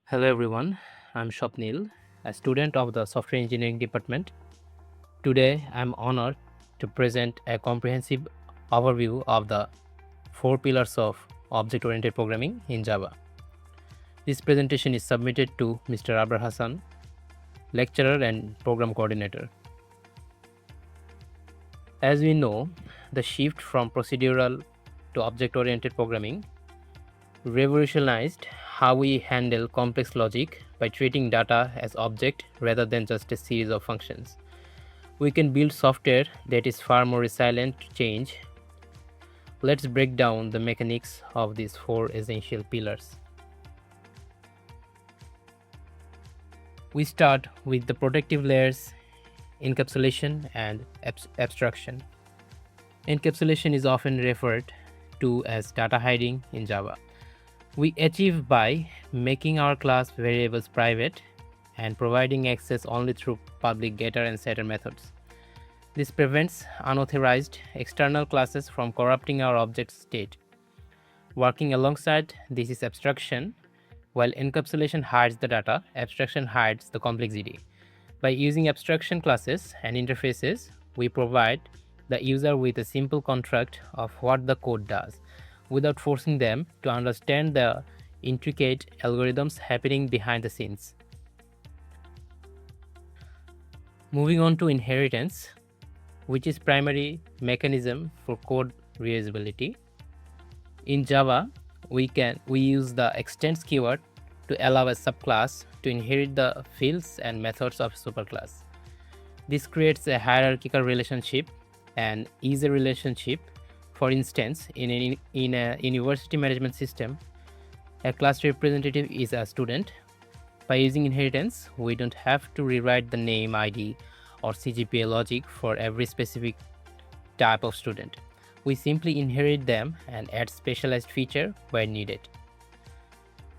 Hello everyone, I'm Shopnil, a student of the Software Engineering Department. Today I'm honored to present a comprehensive overview of the four pillars of object-oriented programming in Java. This presentation is submitted to Mr. Abrar Hassan, lecturer and program coordinator. As we know, the shift from procedural to object-oriented programming revolutionized how we handle complex logic by treating data as object rather than just a series of functions. We can build software that is far more resilient to change. Let's break down the mechanics of these four essential pillars. We start with the protective layers, encapsulation and abstraction. Encapsulation is often referred to as data hiding in Java. We achieve by making our class variables private and providing access only through public getter and setter methods. This prevents unauthorized external classes from corrupting our object state. Working alongside this is abstraction. While encapsulation hides the data, abstraction hides the complexity. By using abstraction classes and interfaces, we provide the user with a simple contract of what the code does, without forcing them to understand the intricate algorithms happening behind the scenes. Moving on to inheritance, which is primary mechanism for code reusability. In Java, we use the extends keyword to allow a subclass to inherit the fields and methods of a superclass. This creates a hierarchical relationship and is a relationship. For instance, in a university management system, a class representative is a student. By using inheritance, we don't have to rewrite the name, ID, or CGPA logic for every specific type of student. We simply inherit them and add specialized feature where needed.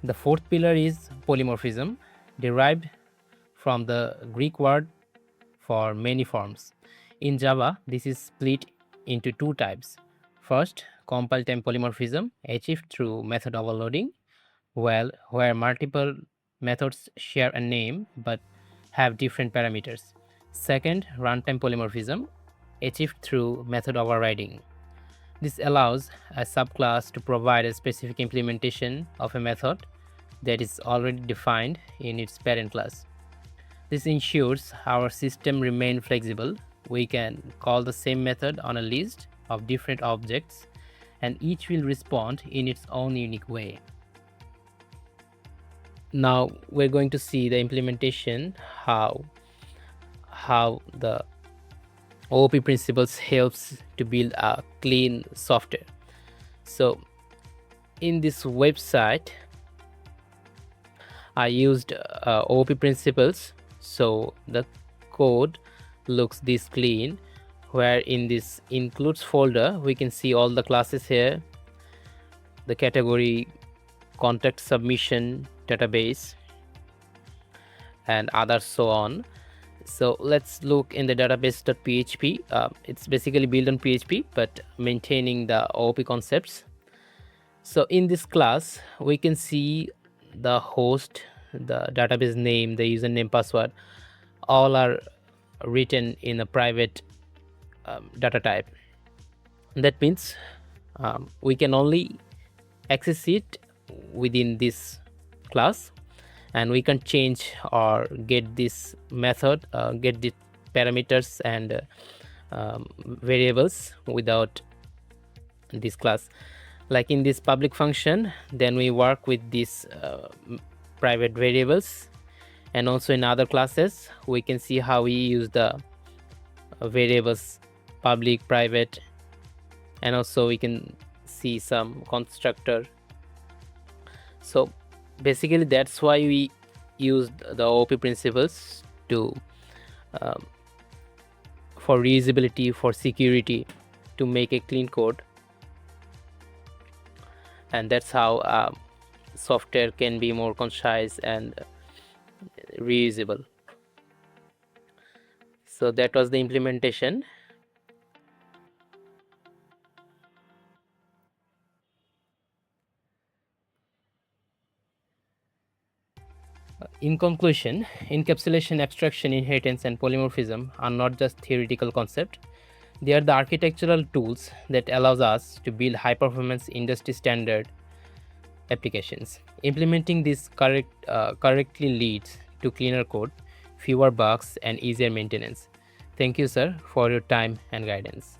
The fourth pillar is polymorphism, derived from the Greek word for many forms. In Java, this is split into two types. First, compile time polymorphism, achieved through method overloading, where multiple methods share a name but have different parameters. Second, runtime polymorphism, achieved through method overriding. This allows a subclass to provide a specific implementation of a method that is already defined in its parent class. This ensures our system remains flexible. We can call the same method on a list of different objects, and each will respond in its own unique way. Now we're going to see the implementation, how the OOP principles helps to build a clean software. So in this website, I used OOP principles, so the code looks this clean, where in this includes folder we can see all the classes here, the category, contact submission, database, and others, so on. So let's look in the database.php. It's basically built on PHP but maintaining the OOP concepts. So in this class we can see the host, the database name, the username, password, all are written in a private data type. That means we can only access it within this class, and we can change or get this method, get the parameters and variables without this class. Like in this public function, then we work with these private variables, and also in other classes we can see how we use the variables public, private, and also we can see some constructor. So basically that's why we used the OOP principles to for reusability, for security, to make a clean code, and that's how software can be more concise and reusable. So that was the implementation. In conclusion, encapsulation, abstraction, inheritance, and polymorphism are not just theoretical concepts. They are the architectural tools that allows us to build high-performance industry standard applications. Implementing this correctly leads to cleaner code, fewer bugs, and easier maintenance. Thank you, sir, for your time and guidance.